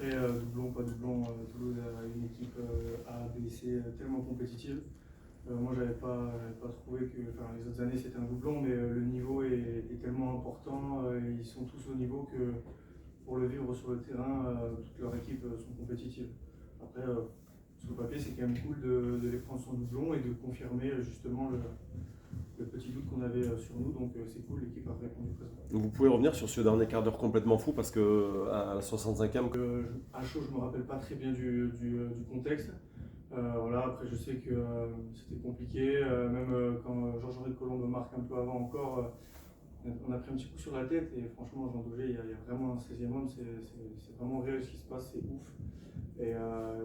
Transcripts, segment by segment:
après, doublon, pas doublon, Toulouse a une équipe A, B, C tellement compétitive. Moi, j'avais pas trouvé que, enfin, les autres années c'était un doublon, mais le niveau est tellement important, ils sont tous au niveau que pour le vivre sur le terrain, toutes leurs équipes sont compétitives. Après, sur le papier, c'est quand même cool de les prendre sans doublon et de confirmer justement le petit doute qu'on avait sur nous, donc c'est cool, l'équipe a répondu présent. Vous pouvez revenir sur ce dernier quart d'heure complètement fou parce que à la 65e. À chaud, je me rappelle pas très bien du contexte. Voilà, après, je sais que c'était compliqué, même quand Georges-Henri Colombe marque un peu avant encore. On a pris un petit coup sur la tête et franchement, Jean Daugé, il y a vraiment un 16e homme, c'est vraiment réel ce qui se passe, c'est ouf. Et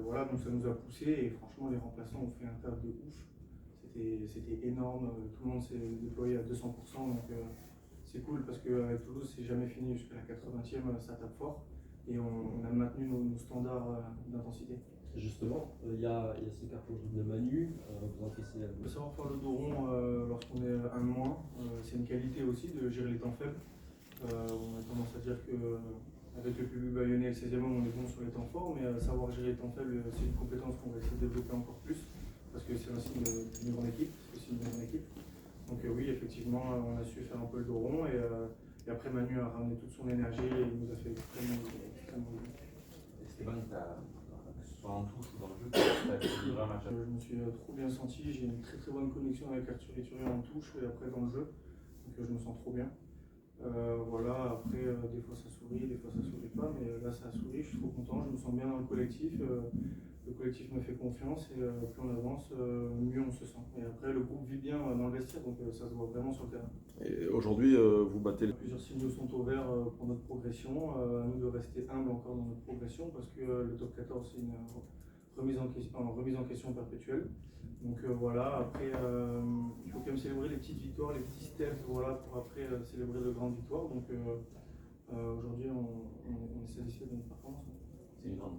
voilà, donc ça nous a poussé et franchement, les remplaçants ont fait un taf de ouf. C'était énorme, tout le monde s'est déployé à 200%, donc c'est cool parce qu'avec Toulouse, c'est jamais fini jusqu'à la 80e, ça tape fort et on a maintenu nos standards d'intensité. Justement, il y a ce carton de Manu, vous encaissez Il faut savoir faire le dos rond lorsqu'on est un de moins. C'est une qualité aussi de gérer les temps faibles. On a tendance à dire qu'avec le public bayonnais et le 16e homme, on est bon sur les temps forts, mais savoir gérer les temps faibles, c'est une compétence qu'on va essayer de développer encore plus parce que c'est un signe d'une grande équipe. C'est aussi une grande équipe. Donc oui, effectivement, on a su faire un peu le dos rond et après Manu a ramené toute son énergie et il nous a fait extrêmement bien. Esteban, que ce soit en touche ou dans le jeu, tu as livré un match. Je me suis trop bien senti, j'ai une très bonne connexion avec Arthur Iturier en touche et après dans le jeu, donc je me sens trop bien. Voilà, après des fois ça sourit, des fois ça sourit pas, mais là ça a souri, je suis trop content, je me sens bien dans le collectif. Le collectif me fait confiance et plus on avance, mieux on se sent. Et après le groupe vit bien dans le vestiaire, donc ça se voit vraiment sur le terrain. Et aujourd'hui, vous battez. Plusieurs signaux sont au vert pour notre progression, à nous de rester humbles encore dans notre progression parce que le top 14 c'est une remise en question perpétuelle. Donc voilà, après il faut quand même célébrer les petites victoires, les petits steps, voilà, pour après célébrer de grandes victoires. Donc aujourd'hui on est satisfait de notre performance. C'est une grande